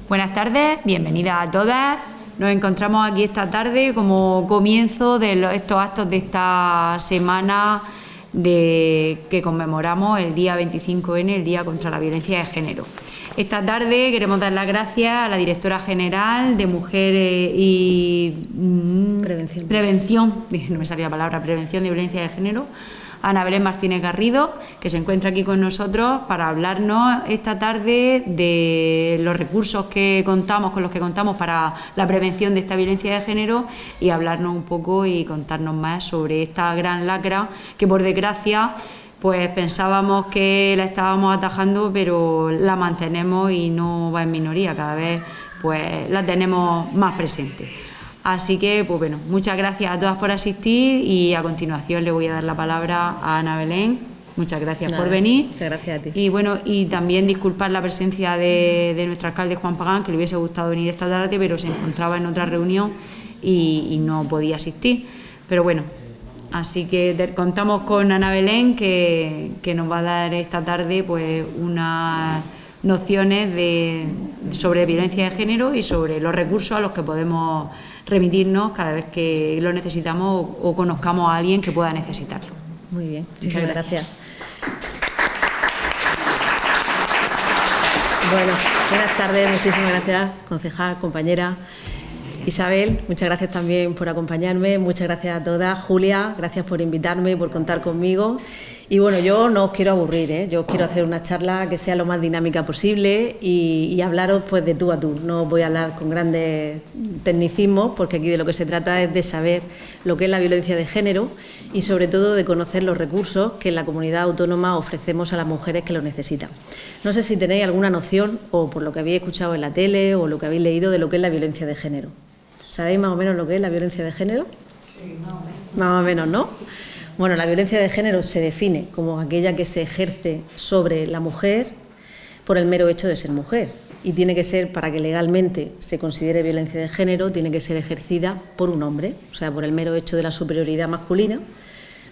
Buenas tardes, bienvenidas a todas. Nos encontramos aquí esta tarde como comienzo de estos actos de esta semana que conmemoramos el día 25N, el Día contra la Violencia de Género. Esta tarde queremos dar las gracias a la Directora General de Mujeres y Prevención de Violencia de Género, Ana Belén Martínez Garrido, que se encuentra aquí con nosotros para hablarnos esta tarde de los recursos con los que contamos para la prevención de esta violencia de género y hablarnos un poco y contarnos más sobre esta gran lacra que, por desgracia, pues pensábamos que la estábamos atajando, pero la mantenemos y no va en minoría, cada vez pues la tenemos más presente. Así que, pues bueno, muchas gracias a todas por asistir y a continuación le voy a dar la palabra a Ana Belén. Muchas gracias por venir. Muchas gracias a ti. Y bueno, y también disculpar la presencia de nuestro alcalde Juan Pagán, que le hubiese gustado venir esta tarde, pero se encontraba en otra reunión y no podía asistir. Pero bueno, así que contamos con Ana Belén, que nos va a dar esta tarde pues unas nociones sobre violencia de género y sobre los recursos a los que podemos remitirnos cada vez que lo necesitamos o conozcamos a alguien que pueda necesitarlo. Muy bien, muchas gracias. Bueno, buenas tardes, muchísimas gracias, concejal, compañera. Isabel, muchas gracias también por acompañarme, muchas gracias a todas. Julia, gracias por invitarme, por contar conmigo. Y bueno, yo no os quiero aburrir, yo os quiero hacer una charla que sea lo más dinámica posible y hablaros pues de tú a tú. No os voy a hablar con grandes tecnicismos, porque aquí de lo que se trata es de saber lo que es la violencia de género y sobre todo de conocer los recursos que en la comunidad autónoma ofrecemos a las mujeres que lo necesitan. No sé si tenéis alguna noción, o por lo que habéis escuchado en la tele o lo que habéis leído, de lo que es la violencia de género. ¿Sabéis más o menos lo que es la violencia de género? Sí, más o menos. Más o menos, ¿no? Bueno, la violencia de género se define como aquella que se ejerce sobre la mujer por el mero hecho de ser mujer. Y tiene que ser, para que legalmente se considere violencia de género, tiene que ser ejercida por un hombre. O sea, por el mero hecho de la superioridad masculina,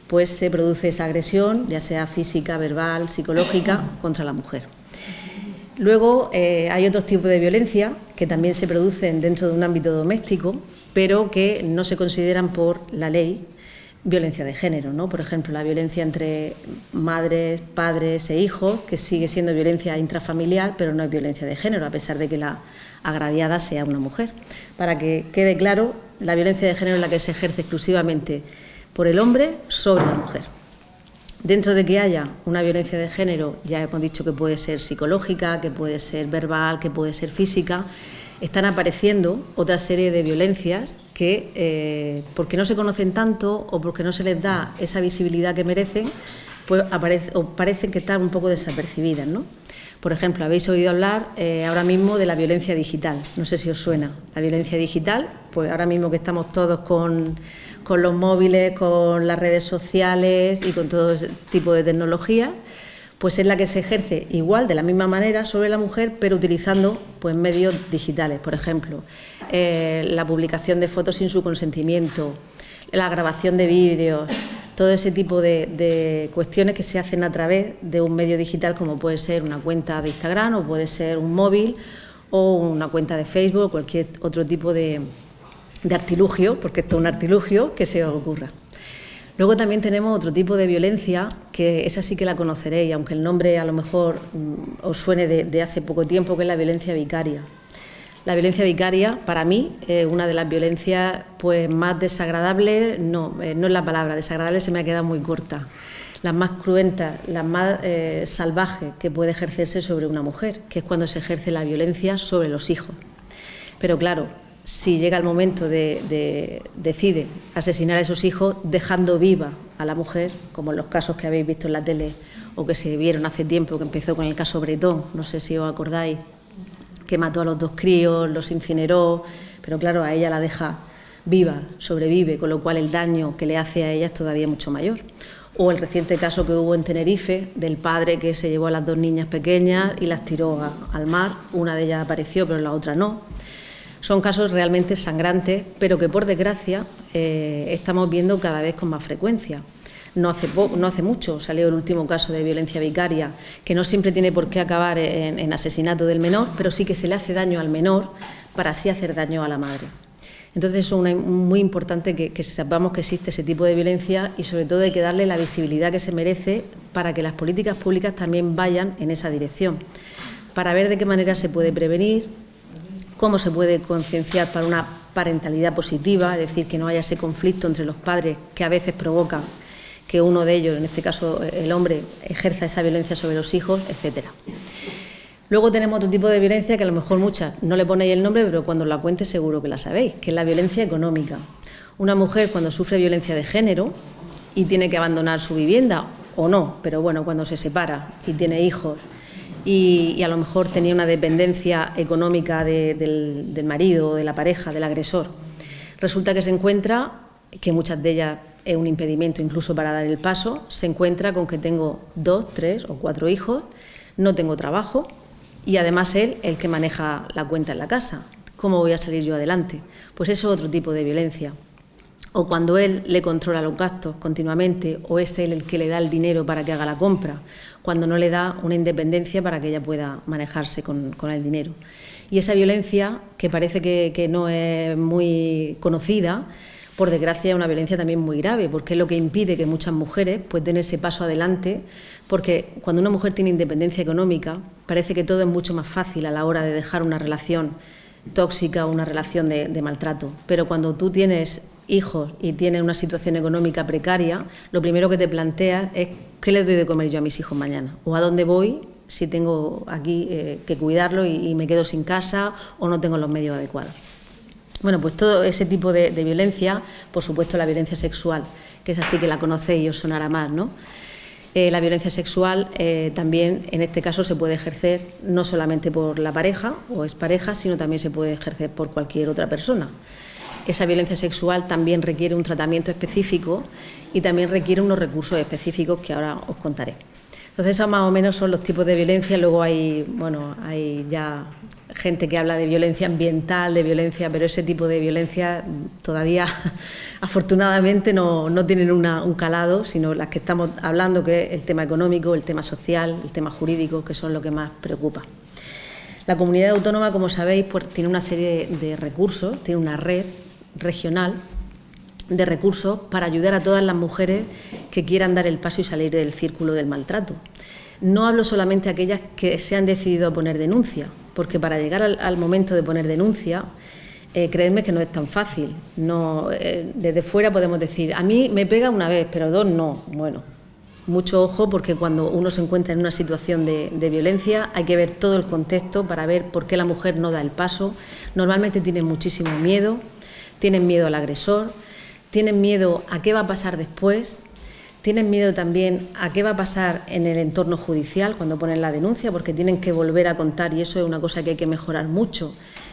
pues se produce esa agresión, ya sea física, verbal, psicológica, contra la mujer. Luego hay otros tipos de violencia que también se producen dentro de un ámbito doméstico, pero que no se consideran por la ley violencia de género, ¿no? Por ejemplo, la violencia entre madres, padres e hijos, que sigue siendo violencia intrafamiliar, pero no es violencia de género, a pesar de que la agraviada sea una mujer. Para que quede claro, la violencia de género es la que se ejerce exclusivamente por el hombre sobre la mujer. Dentro de que haya una violencia de género, ya hemos dicho que puede ser psicológica, que puede ser verbal, que puede ser física, están apareciendo otra serie de violencias que, porque no se conocen tanto o porque no se les da esa visibilidad que merecen, pues parecen que están un poco desapercibidas, ¿no? Por ejemplo, habéis oído hablar ahora mismo de la violencia digital. No sé si os suena. La violencia digital, pues ahora mismo que estamos todos con los móviles, con las redes sociales y con todo ese tipo de tecnología, pues es la que se ejerce igual, de la misma manera, sobre la mujer, pero utilizando pues medios digitales. Por ejemplo, la publicación de fotos sin su consentimiento, la grabación de vídeos, todo ese tipo de cuestiones que se hacen a través de un medio digital, como puede ser una cuenta de Instagram o puede ser un móvil o una cuenta de Facebook o cualquier otro tipo de artilugio, porque esto es un artilugio que se os ocurra. Luego también tenemos otro tipo de violencia, que esa sí que la conoceréis, aunque el nombre a lo mejor os suene de hace poco tiempo, que es la violencia vicaria. La violencia vicaria, para mí, es una de las violencias pues más desagradables, no es la palabra, desagradable se me ha quedado muy corta, las más cruentas, las más salvajes que puede ejercerse sobre una mujer, que es cuando se ejerce la violencia sobre los hijos. Pero claro, si llega el momento decide asesinar a esos hijos dejando viva a la mujer, como en los casos que habéis visto en la tele o que se vieron hace tiempo, que empezó con el caso Bretón, no sé si os acordáis, que mató a los 2 críos, los incineró, pero claro, a ella la deja viva, sobrevive, con lo cual el daño que le hace a ella es todavía mucho mayor. O el reciente caso que hubo en Tenerife, del padre que se llevó a las 2 niñas pequeñas y las tiró al mar, una de ellas apareció, pero la otra no. Son casos realmente sangrantes, pero que por desgracia estamos viendo cada vez con más frecuencia. No hace mucho salió el último caso de violencia vicaria, que no siempre tiene por qué acabar en asesinato del menor, pero sí que se le hace daño al menor para así hacer daño a la madre. Entonces, es muy importante que sepamos que existe ese tipo de violencia y, sobre todo, hay que darle la visibilidad que se merece para que las políticas públicas también vayan en esa dirección, para ver de qué manera se puede prevenir, cómo se puede concienciar para una parentalidad positiva, es decir, que no haya ese conflicto entre los padres que a veces provocan que uno de ellos, en este caso el hombre, ejerza esa violencia sobre los hijos, etcétera. Luego tenemos otro tipo de violencia que a lo mejor muchas no le ponéis el nombre, pero cuando la cuente seguro que la sabéis, que es la violencia económica. Una mujer cuando sufre violencia de género y tiene que abandonar su vivienda, o no, pero bueno, cuando se separa y tiene hijos y a lo mejor tenía una dependencia económica del marido, de la pareja, del agresor, resulta que se encuentra, que muchas de ellas es un impedimento incluso para dar el paso, se encuentra con que tengo 2, 3 o 4 hijos, no tengo trabajo y además él el que maneja la cuenta en la casa. ¿Cómo voy a salir yo adelante? Pues eso es otro tipo de violencia. O cuando él le controla los gastos continuamente, o es él el que le da el dinero para que haga la compra, cuando no le da una independencia para que ella pueda manejarse con el dinero. Y esa violencia, que parece que no es muy conocida, por desgracia es una violencia también muy grave, porque es lo que impide que muchas mujeres pues den ese paso adelante, porque cuando una mujer tiene independencia económica, parece que todo es mucho más fácil a la hora de dejar una relación tóxica o una relación de maltrato. Pero cuando tú tienes hijos y tienes una situación económica precaria, lo primero que te planteas es ¿qué les doy de comer yo a mis hijos mañana? ¿O a dónde voy si tengo aquí que cuidarlo y me quedo sin casa o no tengo los medios adecuados? Bueno, pues todo ese tipo de violencia, por supuesto la violencia sexual, que es así que la conocéis y os sonará más, ¿no? La violencia sexual también en este caso se puede ejercer no solamente por la pareja o expareja, sino también se puede ejercer por cualquier otra persona. Esa violencia sexual también requiere un tratamiento específico y también requiere unos recursos específicos que ahora os contaré. Entonces, esos más o menos son los tipos de violencia. Luego hay ya gente que habla de violencia ambiental, de violencia, pero ese tipo de violencia todavía, afortunadamente, no tienen un calado, sino las que estamos hablando, que es el tema económico, el tema social, el tema jurídico, que son lo que más preocupa. La comunidad autónoma, como sabéis, pues tiene una serie de recursos, tiene una red regional de recursos para ayudar a todas las mujeres que quieran dar el paso y salir del círculo del maltrato. No hablo solamente de aquellas que se han decidido a poner denuncia, porque para llegar al momento de poner denuncia, creedme que no es tan fácil. No, desde fuera podemos decir, a mí me pega una vez, pero 2 no. Bueno, mucho ojo, porque cuando uno se encuentra en una situación de violencia hay que ver todo el contexto para ver por qué la mujer no da el paso. Normalmente tienen muchísimo miedo, tienen miedo al agresor, tienen miedo a qué va a pasar después, tienen miedo también a qué va a pasar en el entorno judicial cuando ponen la denuncia, porque tienen que volver a contar, y eso es una cosa que hay que mejorar mucho,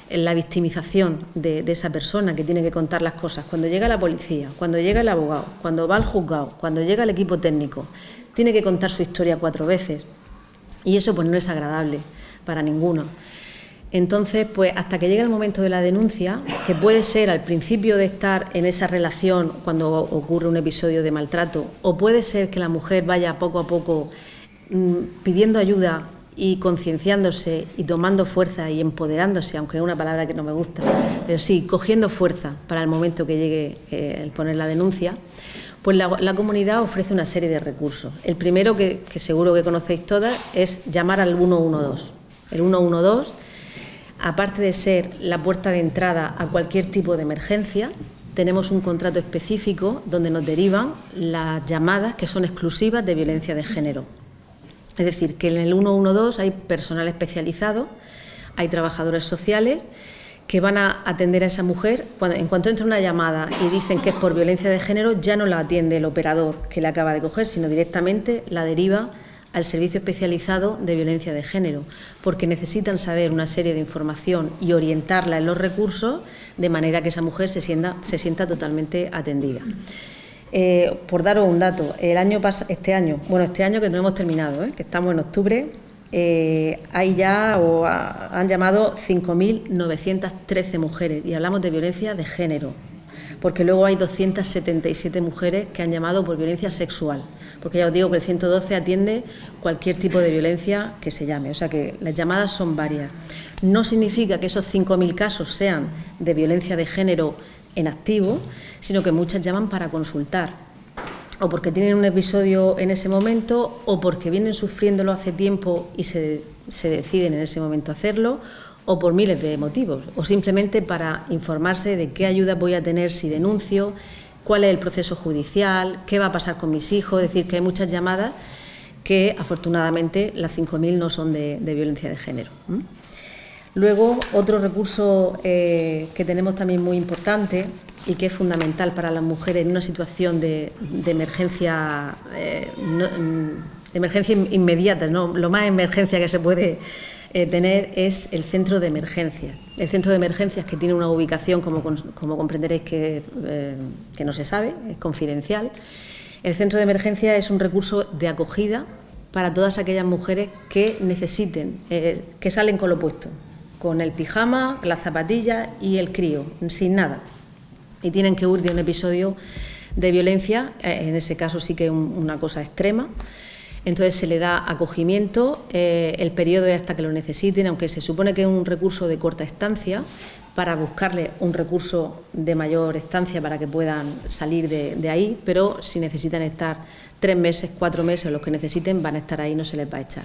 en la victimización de esa persona que tiene que contar las cosas. Cuando llega la policía, cuando llega el abogado, cuando va al juzgado, cuando llega el equipo técnico, tiene que contar su historia 4 veces, y eso pues no es agradable para ninguno. Entonces, pues hasta que llegue el momento de la denuncia, que puede ser al principio de estar en esa relación cuando ocurre un episodio de maltrato, o puede ser que la mujer vaya poco a poco pidiendo ayuda y concienciándose y tomando fuerza y empoderándose, aunque es una palabra que no me gusta, pero sí, cogiendo fuerza para el momento que llegue el poner la denuncia, pues la comunidad ofrece una serie de recursos. El primero, que seguro que conocéis todas, es llamar al 112. El 112, aparte de ser la puerta de entrada a cualquier tipo de emergencia, tenemos un contrato específico donde nos derivan las llamadas que son exclusivas de violencia de género. Es decir, que en el 112 hay personal especializado, hay trabajadores sociales que van a atender a esa mujer. En cuanto entra una llamada y dicen que es por violencia de género, ya no la atiende el operador que la acaba de coger, sino directamente la deriva al servicio especializado de violencia de género, porque necesitan saber una serie de información y orientarla en los recursos de manera que esa mujer se sienta totalmente atendida. Por daros un dato, este año que no hemos terminado, que estamos en octubre, hay ya han llamado 5.913 mujeres y hablamos de violencia de género. porque luego hay 277 mujeres que han llamado por violencia sexual, porque ya os digo que el 112 atiende cualquier tipo de violencia que se llame, o sea que las llamadas son varias. No significa que esos 5.000 casos sean de violencia de género en activo, sino que muchas llaman para consultar, o porque tienen un episodio en ese momento, o porque vienen sufriéndolo hace tiempo y se deciden en ese momento hacerlo, o por miles de motivos, o simplemente para informarse de qué ayuda voy a tener si denuncio, cuál es el proceso judicial, qué va a pasar con mis hijos. Es decir, que hay muchas llamadas que afortunadamente las 5.000 no son de violencia de género. Luego, otro recurso que tenemos también muy importante y que es fundamental para las mujeres en una situación de emergencia, emergencia inmediata, ¿no? Lo más emergencia que se puede tener es el centro de emergencias. El centro de emergencias, que tiene una ubicación, como comprenderéis, que no se sabe, es confidencial. El centro de emergencia es un recurso de acogida para todas aquellas mujeres que necesiten, que salen con lo puesto, con el pijama, las zapatillas y el crío, sin nada, y tienen que huir de un episodio de violencia. En ese caso sí que es una cosa extrema. Entonces se le da acogimiento, el periodo es hasta que lo necesiten, aunque se supone que es un recurso de corta estancia, para buscarle un recurso de mayor estancia para que puedan salir de ahí, pero si necesitan estar 3 meses, 4 meses, los que necesiten, van a estar ahí, no se les va a echar.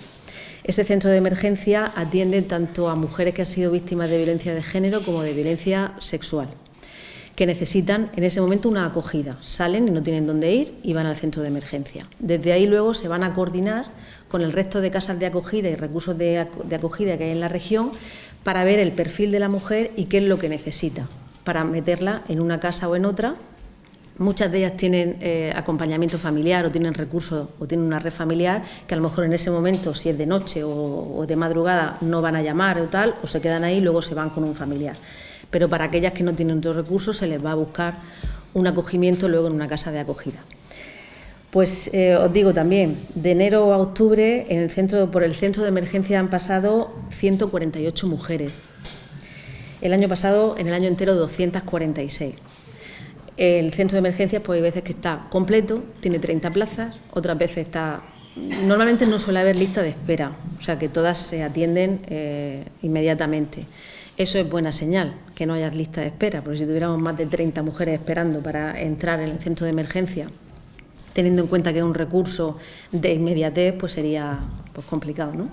Ese centro de emergencia atiende tanto a mujeres que han sido víctimas de violencia de género como de violencia sexual, que necesitan en ese momento una acogida. Salen y no tienen dónde ir y van al centro de emergencia. Desde ahí luego se van a coordinar con el resto de casas de acogida y recursos de acogida que hay en la región para ver el perfil de la mujer y qué es lo que necesita para meterla en una casa o en otra. Muchas de ellas tienen acompañamiento familiar o tienen recursos o tienen una red familiar que a lo mejor en ese momento, si es de noche o de madrugada, no van a llamar o tal, o se quedan ahí y luego se van con un familiar. Pero para aquellas que no tienen otros recursos se les va a buscar un acogimiento luego en una casa de acogida. Pues os digo también, de enero a octubre por el centro de emergencia han pasado 148 mujeres. El año pasado, en el año entero, 246. El centro de emergencias, pues hay veces que está completo, tiene 30 plazas, otras veces está... Normalmente no suele haber lista de espera, o sea que todas se atienden inmediatamente. Eso es buena señal, que no haya lista de espera, porque si tuviéramos más de 30 mujeres esperando para entrar en el centro de emergencia, teniendo en cuenta que es un recurso de inmediatez, pues sería complicado, ¿no?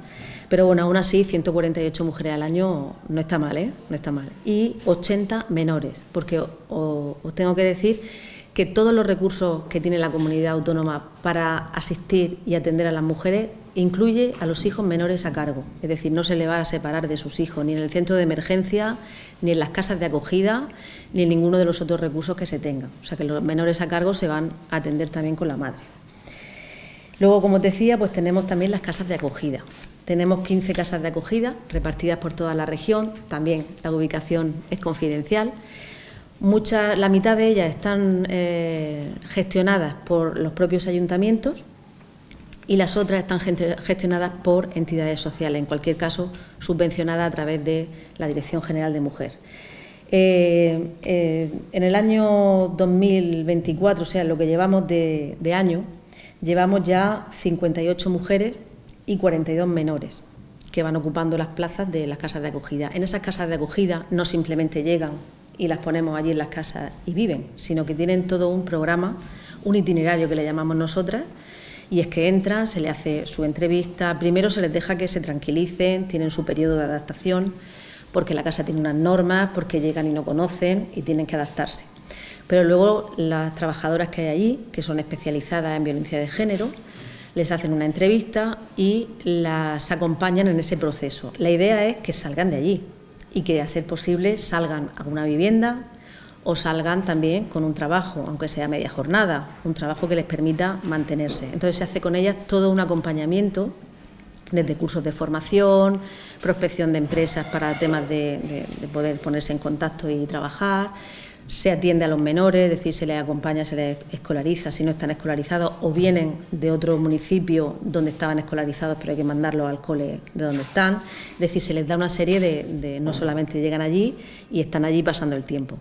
Pero bueno, aún así, 148 mujeres al año no está mal, ¿eh? No está mal. Y 80 menores, porque os tengo que decir que todos los recursos que tiene la comunidad autónoma para asistir y atender a las mujeres incluye a los hijos menores a cargo. Es decir, no se le va a separar de sus hijos, ni en el centro de emergencia, ni en las casas de acogida, ni en ninguno de los otros recursos que se tengan. O sea que los menores a cargo se van a atender también con la madre. Luego, como os decía, pues tenemos también las casas de acogida. Tenemos 15 casas de acogida repartidas por toda la región, también la ubicación es confidencial. La mitad de ellas están gestionadas por los propios ayuntamientos y las otras están gestionadas por entidades sociales, en cualquier caso subvencionadas a través de la Dirección General de Mujer. En el año 2024, o sea, lo que llevamos de año, llevamos ya 58 mujeres y 42 menores que van ocupando las plazas de las casas de acogida. En esas casas de acogida no simplemente llegan y las ponemos allí en las casas y viven, sino que tienen todo un programa, un itinerario que le llamamos nosotras, y es que entran, se les hace su entrevista, primero se les deja que se tranquilicen, tienen su periodo de adaptación, porque la casa tiene unas normas, porque llegan y no conocen y tienen que adaptarse. Pero luego las trabajadoras que hay allí, que son especializadas en violencia de género, les hacen una entrevista y las acompañan en ese proceso. La idea es que salgan de allí y que, a ser posible, salgan a una vivienda o salgan también con un trabajo, aunque sea media jornada, un trabajo que les permita mantenerse. Entonces se hace con ellas todo un acompañamiento, desde cursos de formación, prospección de empresas para temas de poder ponerse en contacto y trabajar. Se atiende a los menores, es decir, se les acompaña, se les escolariza si no están escolarizados o vienen de otro municipio donde estaban escolarizados pero hay que mandarlos al cole de donde están. Es decir, se les da una serie no solamente llegan allí y están allí pasando el tiempo.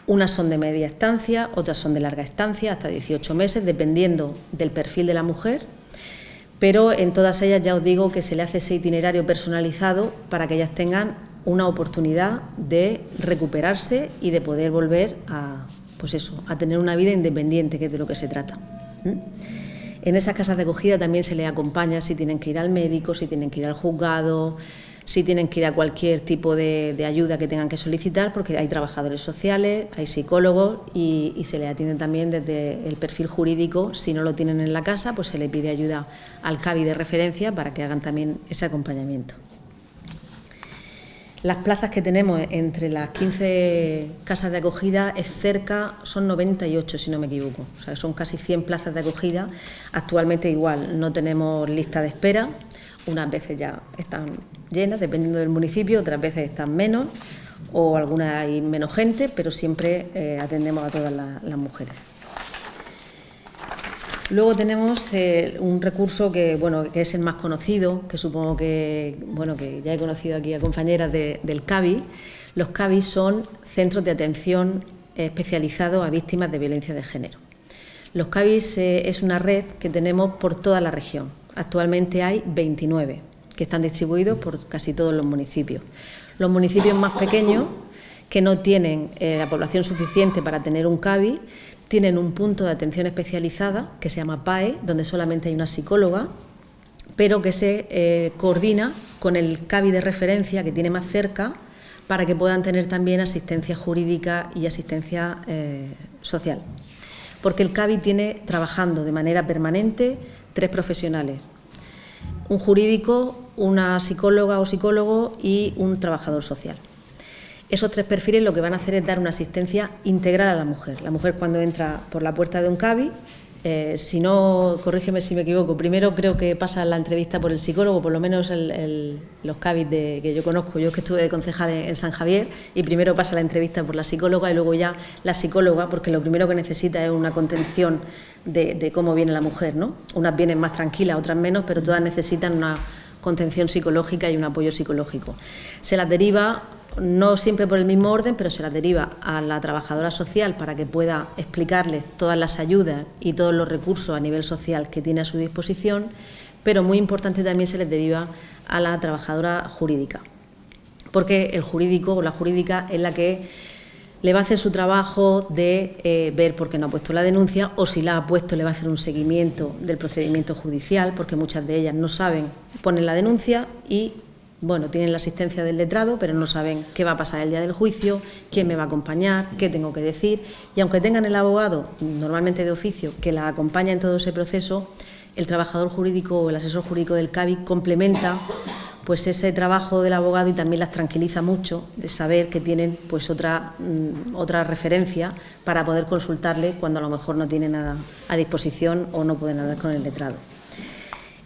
Unas son de media estancia, otras son de larga estancia, hasta 18 meses, dependiendo del perfil de la mujer, pero en todas ellas ya os digo que se le hace ese itinerario personalizado para que ellas tengan una oportunidad de recuperarse y de poder volver a, pues eso, a tener una vida independiente, que es de lo que se trata. En esas casas de acogida también se les acompaña si tienen que ir al médico, si tienen que ir al juzgado, si tienen que ir a cualquier tipo de ayuda que tengan que solicitar, porque hay trabajadores sociales, hay psicólogos y se les atiende también desde el perfil jurídico. Si no lo tienen en la casa, pues se le pide ayuda al CABI de referencia para que hagan también ese acompañamiento. Las plazas que tenemos entre las 15 casas de acogida son 98, si no me equivoco. O sea, son casi 100 plazas de acogida. Actualmente igual, no tenemos lista de espera. Unas veces ya están llenas, dependiendo del municipio, otras veces están menos, o algunas hay menos gente, pero siempre atendemos a todas las mujeres. Luego tenemos un recurso que es el más conocido, que supongo que ya he conocido aquí a compañeras del CABI. Los CABI son centros de atención especializados a víctimas de violencia de género. Los CABI es una red que tenemos por toda la región. Actualmente hay 29 que están distribuidos por casi todos los municipios. Los municipios más pequeños, que no tienen la población suficiente para tener un CABI, tienen un punto de atención especializada que se llama PAE, donde solamente hay una psicóloga, pero que se coordina con el CABI de referencia que tiene más cerca para que puedan tener también asistencia jurídica y asistencia social. Porque el CABI tiene trabajando de manera permanente 3 profesionales, un jurídico, una psicóloga o psicólogo y un trabajador social. Esos 3 perfiles lo que van a hacer es dar una asistencia integral a la mujer. La mujer, cuando entra por la puerta de un CABI, si no, corrígeme si me equivoco, primero creo que pasa la entrevista por el psicólogo, por lo menos los CABIs que yo conozco, yo es que estuve de concejal en San Javier, y primero pasa la entrevista por la psicóloga y luego ya la psicóloga, porque lo primero que necesita es una contención de cómo viene la mujer, ¿no? Unas vienen más tranquilas, otras menos, pero todas necesitan una contención psicológica y un apoyo psicológico. Se las deriva, no siempre por el mismo orden, pero se las deriva a la trabajadora social para que pueda explicarles todas las ayudas y todos los recursos a nivel social que tiene a su disposición, pero muy importante también se les deriva a la trabajadora jurídica, porque el jurídico o la jurídica es la que le va a hacer su trabajo de ver por qué no ha puesto la denuncia, o si la ha puesto le va a hacer un seguimiento del procedimiento judicial, porque muchas de ellas no saben, ponen la denuncia y tienen la asistencia del letrado, pero no saben qué va a pasar el día del juicio, quién me va a acompañar, qué tengo que decir. Y aunque tengan el abogado, normalmente de oficio, que la acompaña en todo ese proceso, el trabajador jurídico o el asesor jurídico del CABI complementa pues ese trabajo del abogado y también las tranquiliza mucho de saber que tienen pues otra referencia para poder consultarle cuando a lo mejor no tienen nada a disposición o no pueden hablar con el letrado.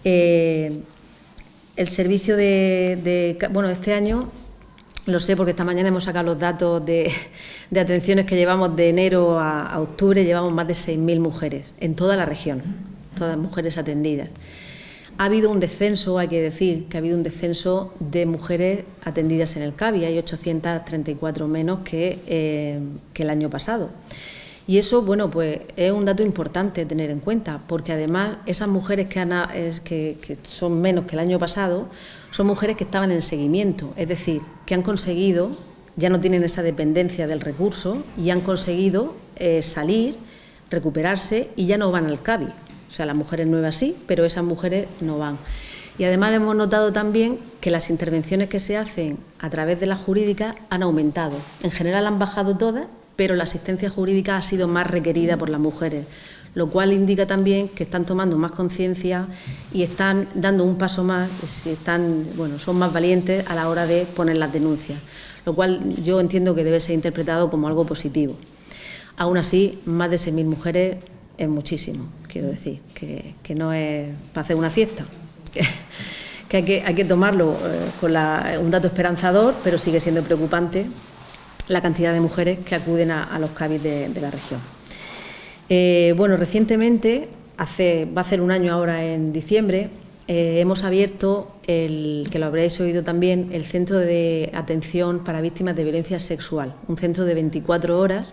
El servicio este año, lo sé porque esta mañana hemos sacado los datos de atenciones que llevamos de enero a octubre, llevamos más de 6.000 mujeres en toda la región, todas mujeres atendidas. Ha habido un descenso, hay que decir, que ha habido un descenso de mujeres atendidas en el CABI, hay 834 menos que el año pasado. Y eso, pues es un dato importante tener en cuenta, porque además esas mujeres que son menos que el año pasado, son mujeres que estaban en seguimiento, es decir, que han conseguido, ya no tienen esa dependencia del recurso y han conseguido salir, recuperarse y ya no van al CABI. O sea, las mujeres nuevas sí, pero esas mujeres no van. Y además hemos notado también que las intervenciones que se hacen a través de las jurídicas han aumentado. En general han bajado todas, pero la asistencia jurídica ha sido más requerida por las mujeres, lo cual indica también que están tomando más conciencia y están dando un paso más, son más valientes a la hora de poner las denuncias, lo cual yo entiendo que debe ser interpretado como algo positivo. Aún así, más de 6.000 mujeres es muchísimo, quiero decir, que no es para hacer una fiesta, que hay que tomarlo con un dato esperanzador, pero sigue siendo preocupante la cantidad de mujeres que acuden a los CABIs de la región. Recientemente, va a ser un año ahora en diciembre, hemos abierto, que lo habréis oído también, el Centro de Atención para Víctimas de Violencia Sexual, un centro de 24 horas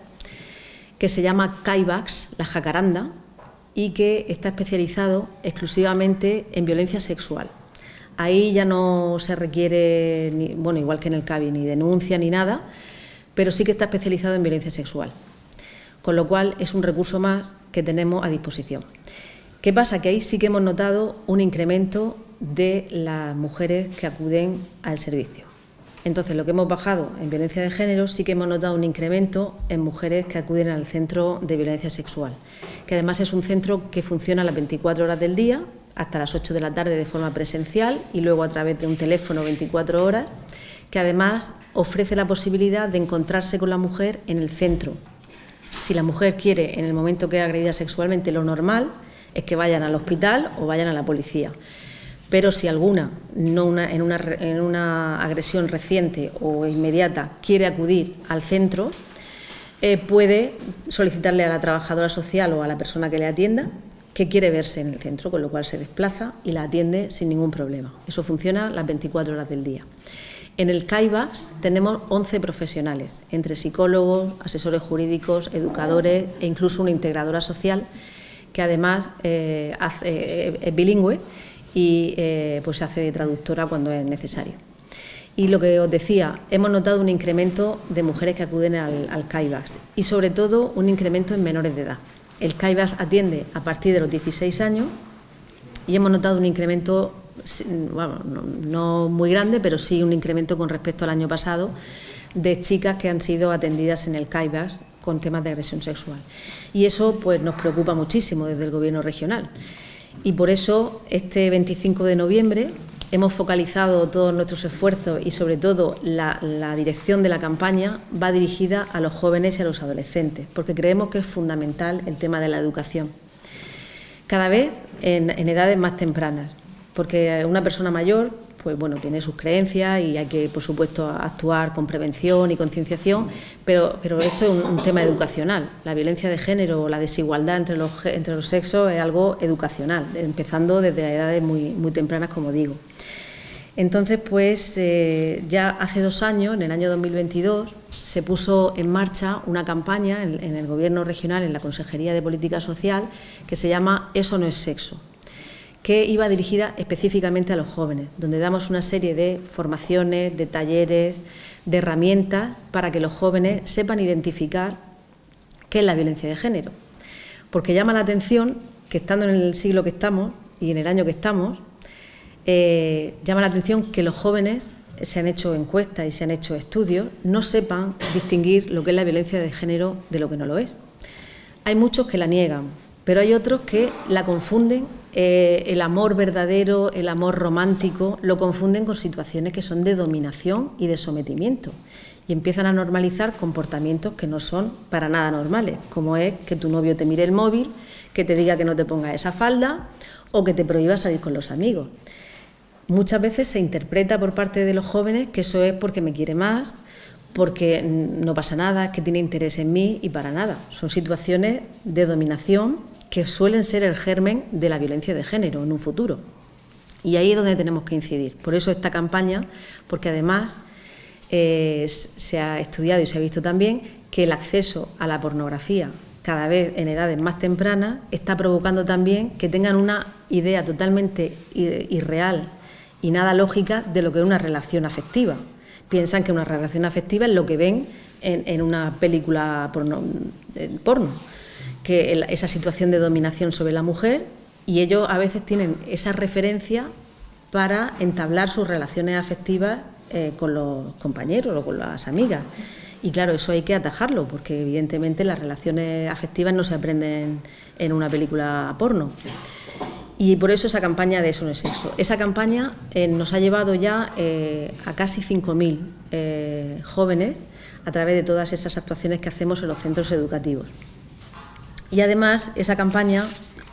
que se llama CAIVAX, la jacaranda, y que está especializado exclusivamente en violencia sexual. Ahí ya no se requiere, igual que en el CABI, ni denuncia ni nada, pero sí que está especializado en violencia sexual, con lo cual es un recurso más que tenemos a disposición. ¿Qué pasa? Que ahí sí que hemos notado un incremento de las mujeres que acuden al servicio. Entonces, lo que hemos bajado en violencia de género, sí que hemos notado un incremento en mujeres que acuden al centro de violencia sexual, que además es un centro que funciona las 24 horas del día, hasta las 8 de la tarde de forma presencial y luego a través de un teléfono 24 horas, que además ofrece la posibilidad de encontrarse con la mujer en el centro. Si la mujer quiere, en el momento que es agredida sexualmente, lo normal es que vayan al hospital o vayan a la policía. Pero si alguna, en una agresión reciente o inmediata, quiere acudir al centro, puede solicitarle a la trabajadora social o a la persona que le atienda que quiere verse en el centro, con lo cual se desplaza y la atiende sin ningún problema. Eso funciona las 24 horas del día. En el CAIVAX tenemos 11 profesionales, entre psicólogos, asesores jurídicos, educadores e incluso una integradora social que además es bilingüe y pues hace de traductora cuando es necesario. Y lo que os decía, hemos notado un incremento de mujeres que acuden al CAIVAX y sobre todo un incremento en menores de edad. El CAIVAX atiende a partir de los 16 años y hemos notado un incremento, bueno, no muy grande, pero sí un incremento con respecto al año pasado de chicas que han sido atendidas en el CAIVAX con temas de agresión sexual. Y eso pues nos preocupa muchísimo desde el Gobierno regional. Y por eso este 25 de noviembre hemos focalizado todos nuestros esfuerzos y sobre todo la dirección de la campaña va dirigida a los jóvenes y a los adolescentes, porque creemos que es fundamental el tema de la educación. Cada vez en edades más tempranas, porque una persona mayor pues bueno, tiene sus creencias y hay que, por supuesto, actuar con prevención y concienciación, pero esto es un tema educacional. La violencia de género o la desigualdad entre los sexos es algo educacional, empezando desde edades muy tempranas, como digo. Entonces, pues ya hace 2 años, en el año 2022, se puso en marcha una campaña en el Gobierno regional, en la Consejería de Política Social, que se llama Eso no es sexo, que iba dirigida específicamente a los jóvenes, donde damos una serie de formaciones, de talleres, de herramientas para que los jóvenes sepan identificar qué es la violencia de género. Porque llama la atención que estando en el siglo que estamos y en el año que estamos, llama la atención que los jóvenes, se han hecho encuestas y se han hecho estudios, no sepan distinguir lo que es la violencia de género de lo que no lo es. Hay muchos que la niegan, pero hay otros que la confunden, el amor verdadero, el amor romántico, lo confunden con situaciones que son de dominación y de sometimiento y empiezan a normalizar comportamientos que no son para nada normales, como es que tu novio te mire el móvil, que te diga que no te pongas esa falda o que te prohíba salir con los amigos. Muchas veces se interpreta por parte de los jóvenes que eso es porque me quiere más, porque no pasa nada, que tiene interés en mí y para nada. Son situaciones de dominación que suelen ser el germen de la violencia de género en un futuro. Y ahí es donde tenemos que incidir. Por eso esta campaña, porque además se ha estudiado y se ha visto también que el acceso a la pornografía cada vez en edades más tempranas está provocando también que tengan una idea totalmente irreal y nada lógica de lo que es una relación afectiva. Piensan que una relación afectiva es lo que ven en una película porno, que esa situación de dominación sobre la mujer, y ellos a veces tienen esa referencia para entablar sus relaciones afectivas con los compañeros o con las amigas. Y claro, eso hay que atajarlo, porque evidentemente las relaciones afectivas no se aprenden en una película porno. Y por eso esa campaña de Eso no es sexo. Esa campaña nos ha llevado ya a casi 5.000 jóvenes a través de todas esas actuaciones que hacemos en los centros educativos. Y además esa campaña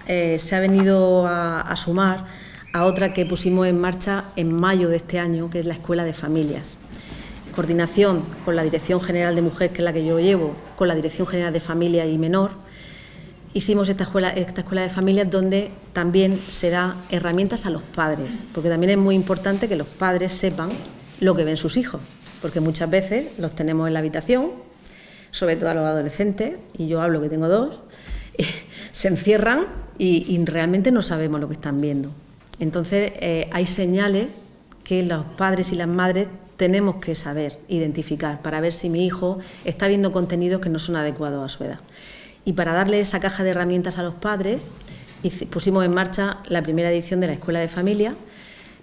se ha venido a sumar a otra que pusimos en marcha en mayo de este año, que es la Escuela de Familias. Coordinación con la Dirección General de Mujer, que es la que yo llevo, con la Dirección General de Familia y Menor, hicimos esta escuela de familias donde también se da herramientas a los padres, porque también es muy importante que los padres sepan lo que ven sus hijos, porque muchas veces los tenemos en la habitación, sobre todo a los adolescentes, y yo hablo que tengo 2, se encierran y realmente no sabemos lo que están viendo. Entonces, hay señales que los padres y las madres tenemos que saber identificar para ver si mi hijo está viendo contenidos que no son adecuados a su edad. Y para darle esa caja de herramientas a los padres, pusimos en marcha la primera edición de la Escuela de Familia,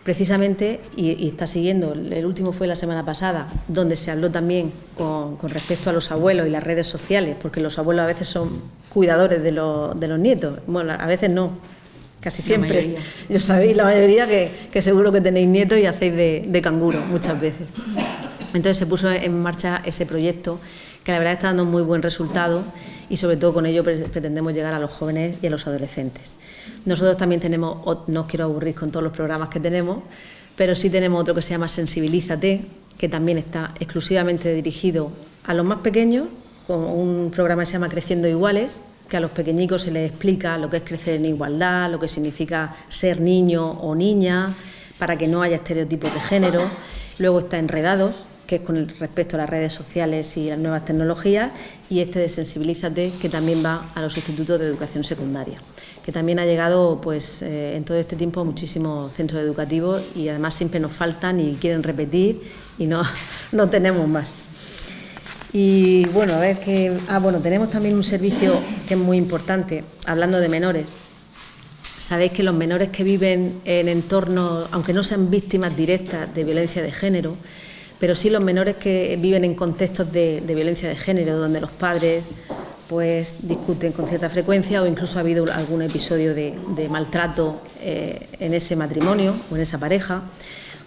precisamente, y está siguiendo, el último fue la semana pasada, donde se habló también con respecto a los abuelos y las redes sociales, porque los abuelos a veces son cuidadores de los nietos, bueno, a veces no, casi siempre. Yo sabéis, la mayoría, que seguro que tenéis nietos y hacéis de canguro muchas veces. Entonces se puso en marcha ese proyecto, que la verdad está dando muy buen resultado, y sobre todo con ello pretendemos llegar a los jóvenes y a los adolescentes. Nosotros también tenemos, no os quiero aburrir con todos los programas que tenemos, pero sí tenemos otro que se llama Sensibilízate, que también está exclusivamente dirigido a los más pequeños, con un programa que se llama Creciendo Iguales, que a los pequeñicos se les explica lo que es crecer en igualdad, lo que significa ser niño o niña, para que no haya estereotipos de género. Luego está Enredados, que es con respecto a las redes sociales y las nuevas tecnologías, y este de Sensibilízate, que también va a los institutos de educación secundaria, que también ha llegado pues en todo este tiempo a muchísimos centros educativos, y además siempre nos faltan y quieren repetir y no tenemos más. Y bueno, a ver que tenemos también un servicio que es muy importante, hablando de menores. Sabéis que los menores que viven en entornos, aunque no sean víctimas directas de violencia de género, pero sí los menores que viven en contextos de violencia de género, donde los padres pues discuten con cierta frecuencia, o incluso ha habido algún episodio de maltrato en ese matrimonio o en esa pareja,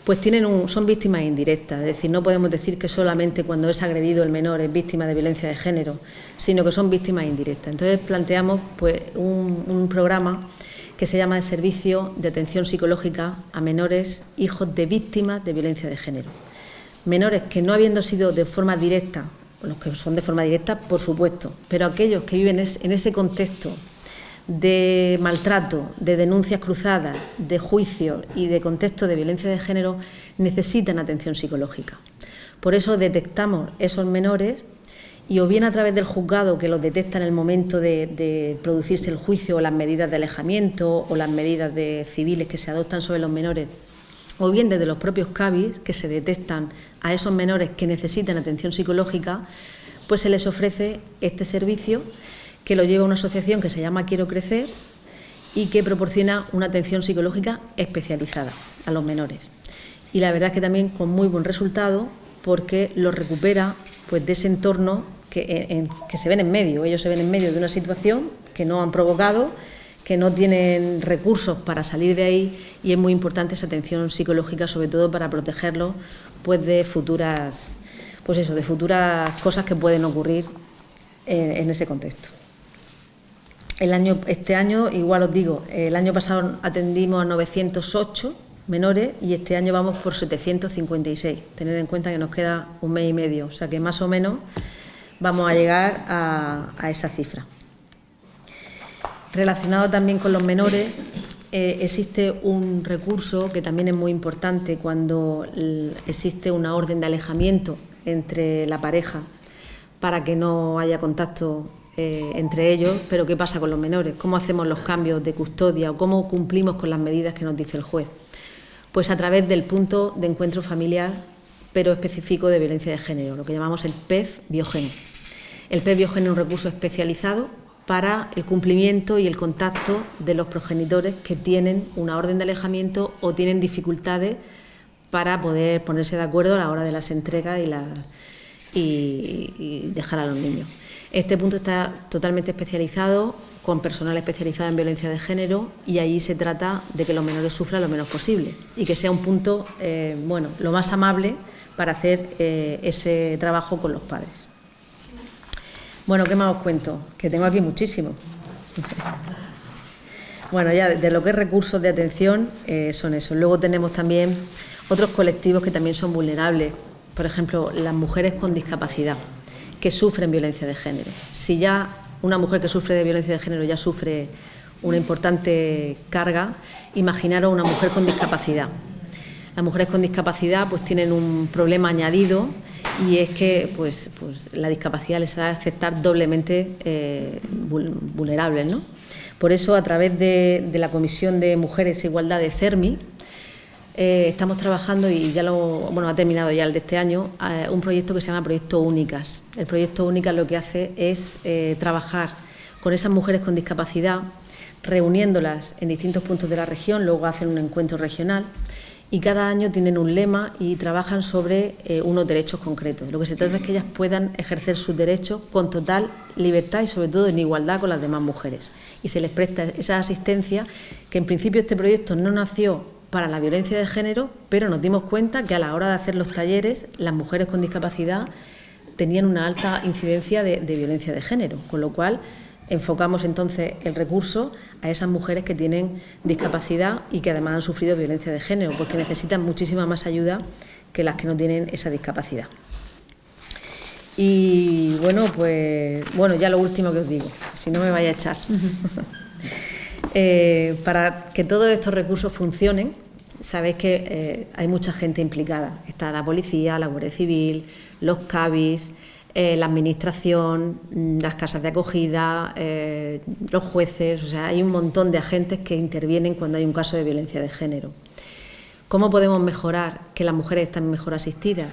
pues son víctimas indirectas. Es decir, no podemos decir que solamente cuando es agredido el menor es víctima de violencia de género, sino que son víctimas indirectas. Entonces planteamos pues un programa que se llama el Servicio de Atención Psicológica a Menores Hijos de Víctimas de Violencia de Género. Menores que, no habiendo sido de forma directa, los que son de forma directa, por supuesto, pero aquellos que viven en ese contexto de maltrato, de denuncias cruzadas, de juicio y de contexto de violencia de género, necesitan atención psicológica. Por eso detectamos esos menores, y o bien a través del juzgado, que los detecta en el momento de producirse el juicio, o las medidas de alejamiento o las medidas civiles que se adoptan sobre los menores, o bien desde los propios CABIs, que se detectan a esos menores que necesitan atención psicológica, pues se les ofrece este servicio, que lo lleva una asociación que se llama Quiero Crecer, y que proporciona una atención psicológica especializada a los menores. Y la verdad es que también con muy buen resultado, porque los recupera pues de ese entorno que se ven en medio. Ellos se ven en medio de una situación que no han provocado, que no tienen recursos para salir de ahí, y es muy importante esa atención psicológica, sobre todo para protegerlos pues de futuras cosas que pueden ocurrir en ese contexto. Este año, igual os digo, el año pasado atendimos a 908 menores y este año vamos por 756. Tener en cuenta que nos queda un mes y medio, o sea que más o menos vamos a llegar a esa cifra. Relacionado también con los menores, existe un recurso que también es muy importante cuando existe una orden de alejamiento entre la pareja para que no haya contacto entre ellos. Pero ¿qué pasa con los menores? ¿Cómo hacemos los cambios de custodia o cómo cumplimos con las medidas que nos dice el juez? Pues a través del punto de encuentro familiar, pero específico de violencia de género, lo que llamamos el PEF Biogeno. El PEF Biogeno es un recurso especializado para el cumplimiento y el contacto de los progenitores que tienen una orden de alejamiento o tienen dificultades para poder ponerse de acuerdo a la hora de las entregas y dejar a los niños. Este punto está totalmente especializado, con personal especializado en violencia de género, y ahí se trata de que los menores sufran lo menos posible y que sea un punto lo más amable para hacer ese trabajo con los padres. Bueno, ¿qué más os cuento? Que tengo aquí muchísimo. Bueno, ya de lo que es recursos de atención son esos. Luego tenemos también otros colectivos que también son vulnerables. Por ejemplo, las mujeres con discapacidad que sufren violencia de género. Si ya una mujer que sufre de violencia de género ya sufre una importante carga, imaginaros una mujer con discapacidad. Las mujeres con discapacidad pues tienen un problema añadido, y es que pues la discapacidad les hace estar doblemente vulnerables, ¿no? Por eso, a través de la Comisión de Mujeres e Igualdad de CERMI, estamos trabajando, y ya ha terminado ya el de este año, un proyecto que se llama Proyecto Únicas. El Proyecto Únicas lo que hace es trabajar con esas mujeres con discapacidad, reuniéndolas en distintos puntos de la región, luego hacen un encuentro regional y cada año tienen un lema y trabajan sobre unos derechos concretos. Lo que se trata es que ellas puedan ejercer sus derechos con total libertad y sobre todo en igualdad con las demás mujeres. Y se les presta esa asistencia, que en principio este proyecto no nació para la violencia de género, pero nos dimos cuenta que a la hora de hacer los talleres las mujeres con discapacidad tenían una alta incidencia de violencia de género, con lo cual enfocamos entonces el recurso a esas mujeres que tienen discapacidad y que además han sufrido violencia de género, porque necesitan muchísima más ayuda que las que no tienen esa discapacidad. Y bueno, ya lo último que os digo, si no me vaya a echar. Para que todos estos recursos funcionen, sabéis que hay mucha gente implicada. Está la policía, la Guardia Civil, los CABIs, la administración, las casas de acogida, los jueces, o sea, hay un montón de agentes que intervienen cuando hay un caso de violencia de género. ¿Cómo podemos mejorar que las mujeres estén mejor asistidas?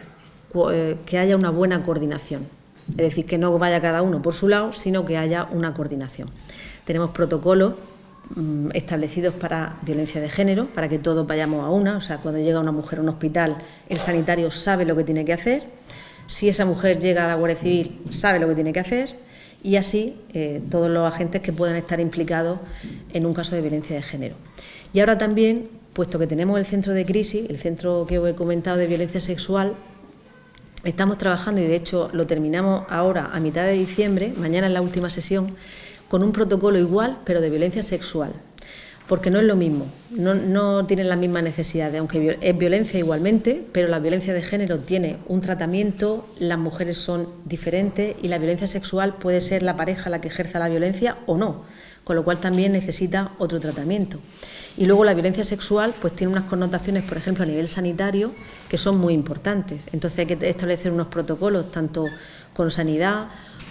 Que haya una buena coordinación, es decir, que no vaya cada uno por su lado, sino que haya una coordinación. Tenemos protocolos establecidos para violencia de género, para que todos vayamos a una, o sea, cuando llega una mujer a un hospital, el sanitario sabe lo que tiene que hacer. Si esa mujer llega a la Guardia Civil, sabe lo que tiene que hacer, y así todos los agentes que puedan estar implicados en un caso de violencia de género. Y ahora también, puesto que tenemos el centro de crisis, el centro que os he comentado de violencia sexual, estamos trabajando, y de hecho lo terminamos ahora a mitad de diciembre, mañana es la última sesión, con un protocolo igual, pero de violencia sexual. Porque no es lo mismo, no tienen las mismas necesidades, aunque es violencia igualmente, pero la violencia de género tiene un tratamiento, las mujeres son diferentes y la violencia sexual puede ser la pareja la que ejerza la violencia o no, con lo cual también necesita otro tratamiento. Y luego la violencia sexual pues tiene unas connotaciones, por ejemplo, a nivel sanitario, que son muy importantes. Entonces hay que establecer unos protocolos tanto con sanidad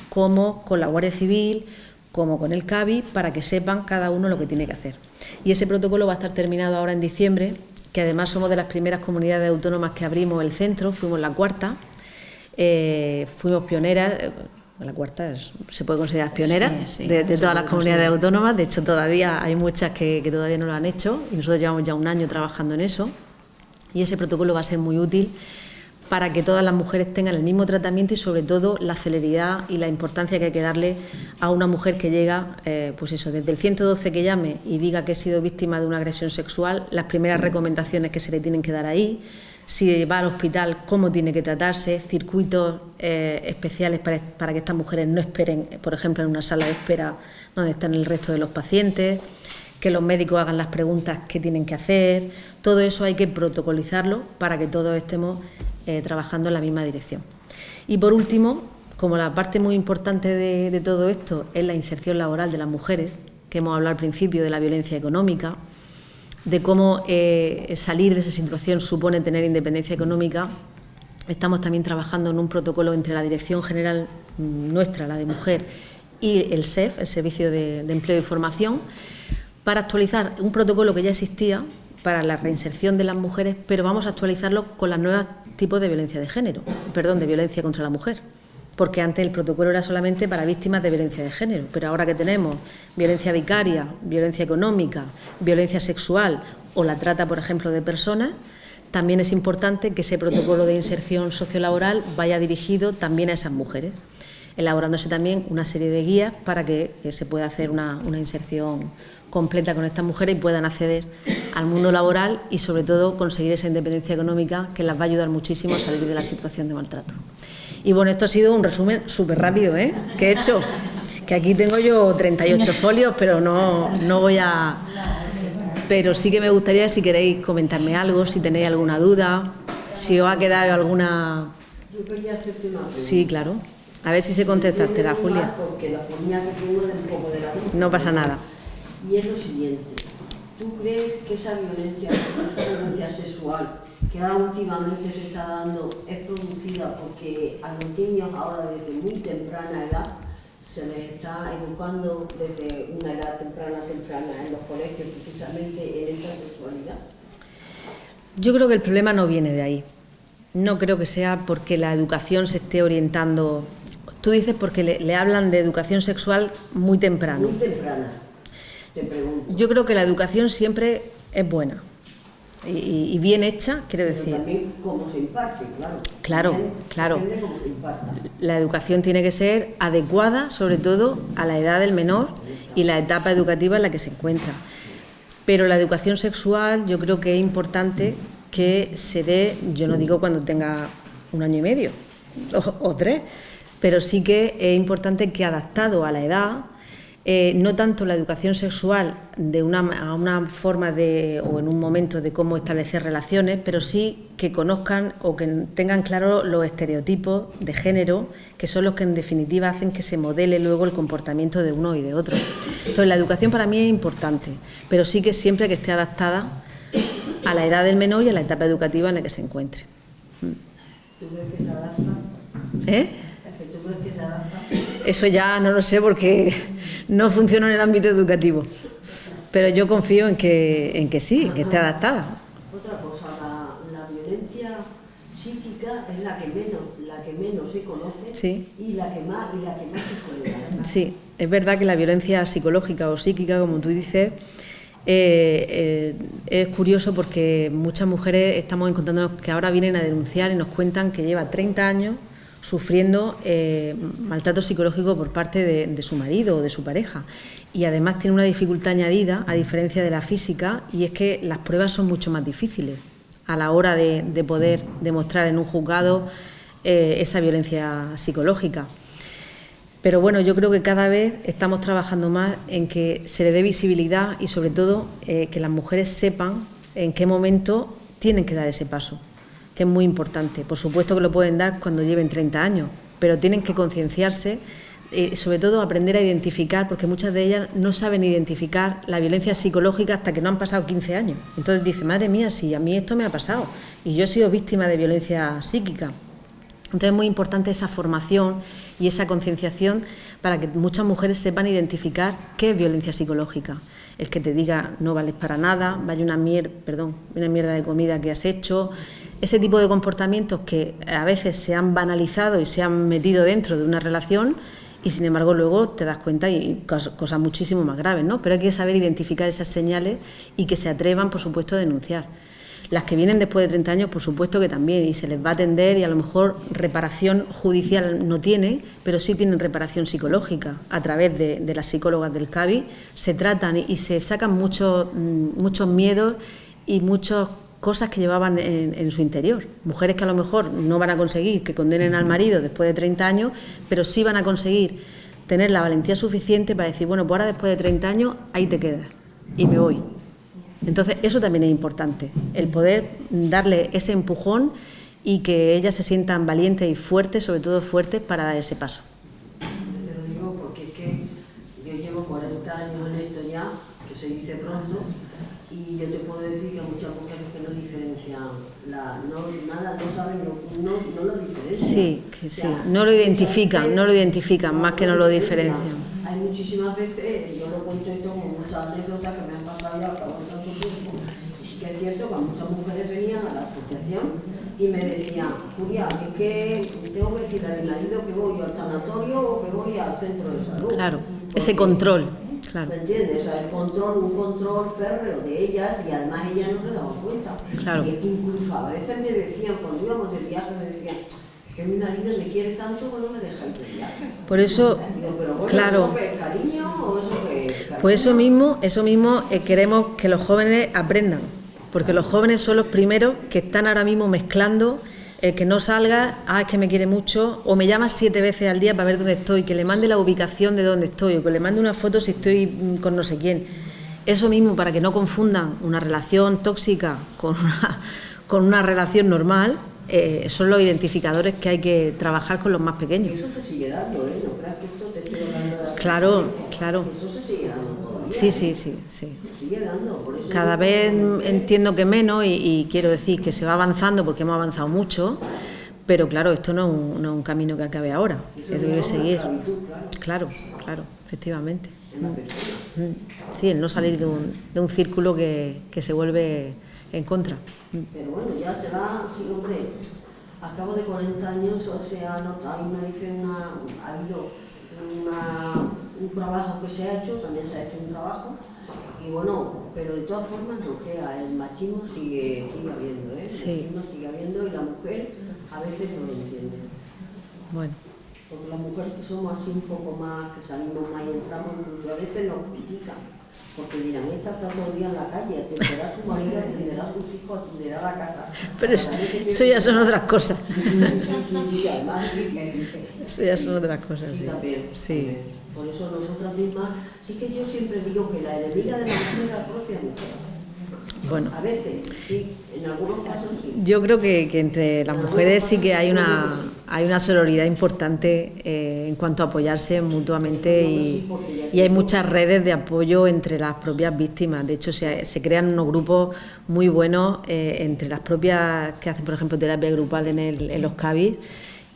como con la Guardia Civil, como con el CABI, para que sepan cada uno lo que tiene que hacer. Y ese protocolo va a estar terminado ahora en diciembre, que además somos de las primeras comunidades autónomas que abrimos el centro, fuimos la cuarta, fuimos pioneras, la cuarta se puede considerar pionera de todas las comunidades autónomas. De hecho todavía hay muchas que todavía no lo han hecho y nosotros llevamos ya un año trabajando en eso, y ese protocolo va a ser muy útil para que todas las mujeres tengan el mismo tratamiento y sobre todo la celeridad y la importancia que hay que darle a una mujer que llega, pues eso, desde el 112 que llame y diga que ha sido víctima de una agresión sexual, las primeras recomendaciones que se le tienen que dar ahí, si va al hospital, cómo tiene que tratarse, circuitos especiales para que estas mujeres no esperen, por ejemplo, en una sala de espera donde están el resto de los pacientes, que los médicos hagan las preguntas que tienen que hacer. Todo eso hay que protocolizarlo para que todos estemos trabajando en la misma dirección. Y por último, como la parte muy importante de todo esto es la inserción laboral de las mujeres, que hemos hablado al principio de la violencia económica, de cómo salir de esa situación supone tener independencia económica, estamos también trabajando en un protocolo entre la Dirección General nuestra, la de Mujer, y el SEF, el Servicio de Empleo y Formación, para actualizar un protocolo que ya existía para la reinserción de las mujeres, pero vamos a actualizarlo con los nuevos tipos de violencia de género, de violencia contra la mujer, porque antes el protocolo era solamente para víctimas de violencia de género, pero ahora que tenemos violencia vicaria, violencia económica, violencia sexual o la trata, por ejemplo, de personas, también es importante que ese protocolo de inserción sociolaboral vaya dirigido también a esas mujeres, elaborándose también una serie de guías para que se pueda hacer una inserción completa con estas mujeres y puedan acceder al mundo laboral y sobre todo conseguir esa independencia económica que las va a ayudar muchísimo a salir de la situación de maltrato. Y bueno, esto ha sido un resumen súper rápido, que he hecho, que aquí tengo yo 38 folios, pero no voy a... Pero sí que me gustaría, si queréis comentarme algo, si tenéis alguna duda, si os ha quedado alguna... Yo quería hacerte una pregunta. Sí, claro. A ver si sé contestártela, Julia. Porque la fonía que tengo es un poco de la... No pasa nada. Y es lo siguiente. ¿tú crees que esa violencia sexual que ahora últimamente se está dando es producida porque a los niños ahora desde muy temprana edad se les está educando desde una edad temprana en los colegios precisamente en esta sexualidad? Yo creo que el problema no viene de ahí. No creo que sea porque la educación se esté orientando. Tú dices porque le hablan de educación sexual muy temprano. Muy temprana, te pregunto. Yo creo que la educación siempre es buena y bien hecha, quiero decir. Pero también cómo se imparte, claro. Claro, claro. Depende cómo se imparta. La educación tiene que ser adecuada, sobre todo, a la edad del menor y la etapa educativa en la que se encuentra. Pero la educación sexual yo creo que es importante que se dé, yo no digo cuando tenga 1 año y medio o 3, pero sí que es importante que adaptado a la edad, no tanto la educación sexual a una forma o en un momento de cómo establecer relaciones, pero sí que conozcan o que tengan claro los estereotipos de género, que son los que en definitiva hacen que se modele luego el comportamiento de uno y de otro. Entonces la educación para mí es importante, pero sí que siempre que esté adaptada a la edad del menor y a la etapa educativa en la que se encuentre. ¿Tú crees que se adapta? ¿Tú crees que se adapta? Eso ya no lo sé porque no funciona en el ámbito educativo, pero yo confío en que sí, que esté adaptada. Otra cosa, la violencia psíquica es la que menos se conoce, Sí. y la que más se tolera. Sí, es verdad que la violencia psicológica o psíquica, como tú dices, es curioso porque muchas mujeres estamos encontrándonos que ahora vienen a denunciar y nos cuentan que lleva 30 años sufriendo maltrato psicológico por parte de su marido o de su pareja. Y además tiene una dificultad añadida, a diferencia de la física, y es que las pruebas son mucho más difíciles a la hora de poder demostrar en un juzgado esa violencia psicológica. Pero bueno, yo creo que cada vez estamos trabajando más en que se le dé visibilidad y sobre todo que las mujeres sepan en qué momento tienen que dar ese paso, que es muy importante. Por supuesto que lo pueden dar cuando lleven 30 años, pero tienen que concienciarse, sobre todo aprender a identificar, porque muchas de ellas no saben identificar la violencia psicológica hasta que no han pasado 15 años. Entonces dice, madre mía, si a mí esto me ha pasado y yo he sido víctima de violencia psíquica. Entonces es muy importante esa formación y esa concienciación para que muchas mujeres sepan identificar qué es violencia psicológica. El que te diga no vales para nada, vaya una mierda de comida que has hecho, ese tipo de comportamientos que a veces se han banalizado y se han metido dentro de una relación y sin embargo luego te das cuenta y cosas muchísimo más graves, ¿no? Pero hay que saber identificar esas señales y que se atrevan, por supuesto, a denunciar. Las que vienen después de 30 años, por supuesto que también, y se les va a atender y a lo mejor reparación judicial no tiene, pero sí tienen reparación psicológica. A través de las psicólogas del CABI se tratan y se sacan muchos miedos y muchas cosas que llevaban en su interior. Mujeres que a lo mejor no van a conseguir que condenen al marido después de 30 años, pero sí van a conseguir tener la valentía suficiente para decir, bueno, pues ahora después de 30 años ahí te quedas y me voy. Entonces, eso también es importante, el poder darle ese empujón y que ellas se sientan valientes y fuertes, sobre todo fuertes, para dar ese paso. Te lo digo porque es que yo llevo 40 años en esto ya, que se dice pronto, y yo te puedo decir que hay muchas mujeres que no diferencian, no saben, no lo diferencian. Sí, que sí, no lo identifican, más que no lo diferencian. Hay muchísimas veces, yo lo cuento esto como muchas anécdotas que me han pasado ya al cabo de tanto tiempo, que es cierto que muchas mujeres venían a la asociación y me decían, Julia, es que tengo que decir a mi marido que voy al sanatorio o que voy al centro de salud. Claro, ese control. Claro. ¿Me entiendes? O sea, un control férreo de ellas y además ellas no se daban cuenta. Claro. Y incluso a veces me decían, cuando íbamos de viaje, me decían que mi marido me quiere tanto que no me deja ir de viaje. Por eso, digo, pero bueno, claro. ¿eso qué es cariño o eso qué es cariño? Pues eso mismo queremos que los jóvenes aprendan, porque los jóvenes son los primeros que están ahora mismo mezclando el que no salga, es que me quiere mucho, o me llama 7 veces al día para ver dónde estoy, que le mande la ubicación de dónde estoy, o que le mande una foto si estoy con no sé quién. Eso mismo, para que no confundan una relación tóxica con una relación normal, son los identificadores que hay que trabajar con los más pequeños. Eso se sigue dando, ¿eh? No creas que esto te estoy hablando de... Claro. Eso se sigue dando todavía. Sí. Sigue dando, por eso Cada vez entiendo que menos y quiero decir que se va avanzando porque hemos avanzado mucho, pero claro, esto no es un camino que acabe ahora, esto hay que seguir. Claro, efectivamente. Sí, el no salir de un círculo que se vuelve en contra. Pero bueno, ya se va, sí, hombre, al cabo de 40 años, o sea, ha habido un trabajo que se ha hecho, también se ha hecho un trabajo, y bueno, pero de todas formas no queda, el machismo sigue habiendo, ¿eh? Sí. El machismo sigue habiendo y la mujer a veces no lo entiende. Bueno. Porque las mujeres que somos así un poco más, que salimos más y entramos, incluso a veces nos critican. Porque dirán, esta está todo el día en la calle, atenderá a su marido, atenderá a sus hijos, atenderá a la casa. Pero eso ya son otras cosas. Y además, Eso ya son otras cosas, sí. También. Sí. Por eso nosotras mismas, sí que yo siempre digo que la enemiga de la mujer es la propia mujer. Bueno. A veces, sí, en algunos casos sí. Yo creo que entre las mujeres sí que hay una sororidad importante en cuanto a apoyarse mutuamente y hay muchas redes de apoyo entre las propias víctimas. De hecho, se crean unos grupos muy buenos entre las propias que hacen, por ejemplo, terapia grupal en los CABIS,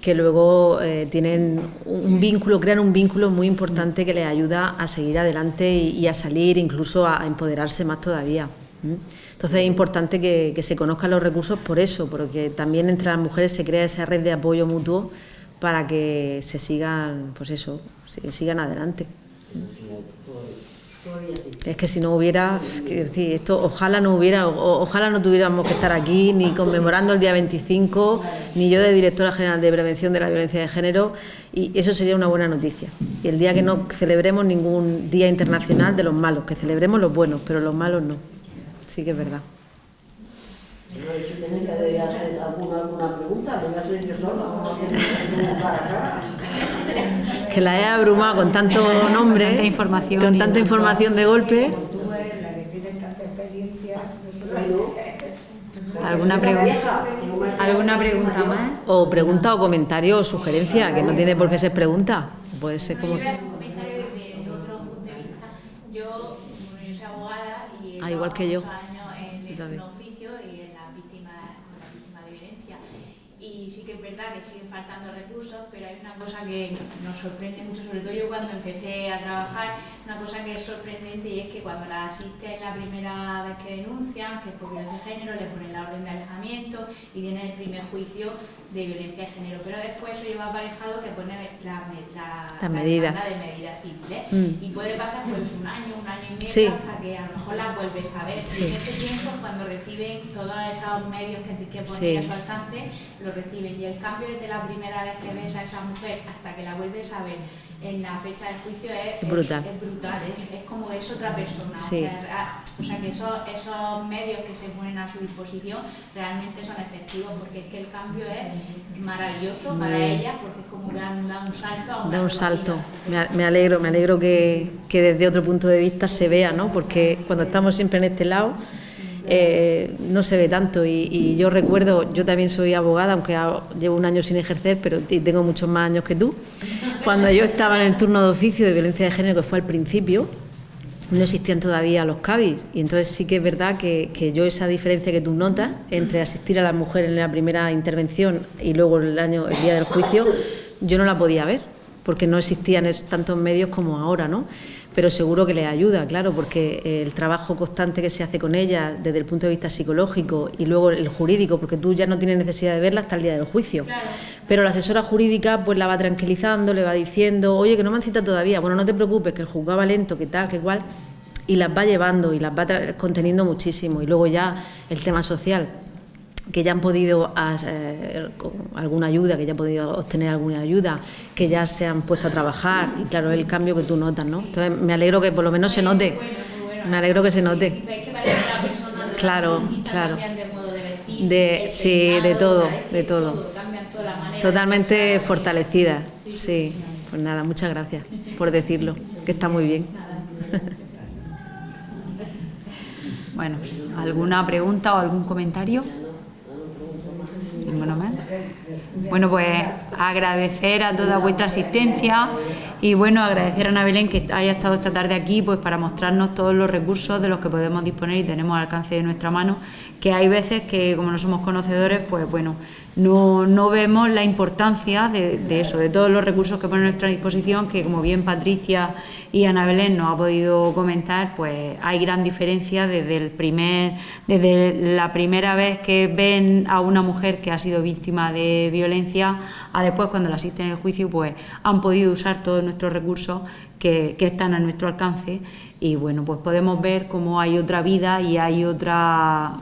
que luego tienen crean un vínculo muy importante que les ayuda a seguir adelante y a salir, incluso a empoderarse más todavía. Entonces es importante que se conozcan los recursos por eso, porque también entre las mujeres se crea esa red de apoyo mutuo para que se sigan adelante. Es que si no hubiera, ojalá no tuviéramos que estar aquí ni conmemorando el día 25, ni yo de directora general de prevención de la violencia de género, y eso sería una buena noticia. Y el día que no celebremos ningún día internacional de los malos, que celebremos los buenos, pero los malos no. Sí que es verdad. Si tenéis que hacer alguna pregunta, voy a hacer yo sola, vamos a hacer cara a cara. Que la he abrumado con tanto nombre, con tanta información de golpe. ¿Alguna pregunta más? O pregunta o comentario o sugerencia, que no tiene por qué ser pregunta. Puede ser como... Yo soy abogada y he igual que yo. muchos años en el oficio y en las víctimas de violencia. Y sí que es verdad que siguen faltando recursos, pero hay una cosa que nos sorprende mucho, sobre todo yo cuando empecé a trabajar, una cosa que es sorprendente y es que cuando la asisten la primera vez que denuncian, que es por violencia de género, le ponen la orden de alejamiento y tienen el primer juicio de violencia de género, pero después eso lleva aparejado que pone la medida de medidas civiles y puede pasar pues un año y medio sí. hasta que a lo mejor las vuelves a ver. Sí. Y en ese tiempo cuando reciben todos esos medios que ponen sí. a su alcance, lo reciben, y el cambio desde la primera vez que ves a esa mujer hasta que la vuelves a ver en la fecha de juicio es brutal. Es como que es otra persona. Sí. O sea que esos medios que se ponen a su disposición realmente son efectivos, porque es que el cambio es maravilloso para ellas, porque es como que han dado un salto a una salto. Me alegro que desde otro punto de vista se vea, ¿no? Porque cuando estamos siempre en este lado no se ve tanto y yo recuerdo, yo también soy abogada, aunque llevo un año sin ejercer, pero tengo muchos más años que tú. Cuando yo estaba en el turno de oficio de violencia de género, que fue al principio, no existían todavía los CABIS, y entonces sí que es verdad que yo esa diferencia que tú notas entre asistir a la mujer en la primera intervención y luego el día del juicio, yo no la podía ver, porque no existían tantos medios como ahora, ¿no? Pero seguro que les ayuda, claro, porque el trabajo constante que se hace con ella desde el punto de vista psicológico y luego el jurídico, porque tú ya no tienes necesidad de verla hasta el día del juicio, claro. Pero la asesora jurídica pues la va tranquilizando, le va diciendo, oye, que no me han citado todavía, bueno, no te preocupes, que el juzgado va lento, que tal, que igual, y las va llevando y las va conteniendo muchísimo. Y luego ya el tema social, que ya han podido con alguna ayuda, que ya han podido obtener alguna ayuda, que ya se han puesto a trabajar, y claro, es el cambio que tú notas, ¿no? Entonces me alegro que por lo menos se note, me alegro que se note. Claro. De todo. Totalmente fortalecida, sí. Pues nada, muchas gracias por decirlo, que está muy bien. Bueno, ¿alguna pregunta o algún comentario? ninguno más. Bueno, pues agradecer a toda vuestra asistencia y bueno, agradecer a Ana Belén que haya estado esta tarde aquí pues para mostrarnos todos los recursos de los que podemos disponer y tenemos al alcance de nuestra mano, que hay veces que como no somos conocedores, pues bueno, no vemos la importancia de eso, de todos los recursos que ponen a nuestra disposición, que como bien Patricia y Ana Belén nos ha podido comentar, pues hay gran diferencia desde la primera vez que ven a una mujer que ha sido víctima de violencia a después cuando la asisten en el juicio, pues han podido usar todos nuestros recursos que están a nuestro alcance y bueno, pues podemos ver cómo hay otra vida y hay otra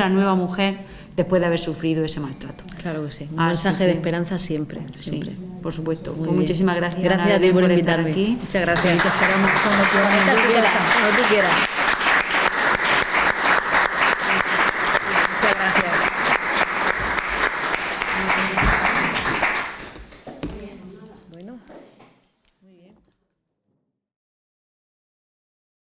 nueva mujer después de haber sufrido ese maltrato. Claro que sí, un mensaje de esperanza siempre, siempre. Sí, por supuesto. Pues bien. Muchísimas gracias. Gracias a ti por invitarme. Aquí. Muchas gracias. Y te esperamos cuando quieras. Cuando tú quieras.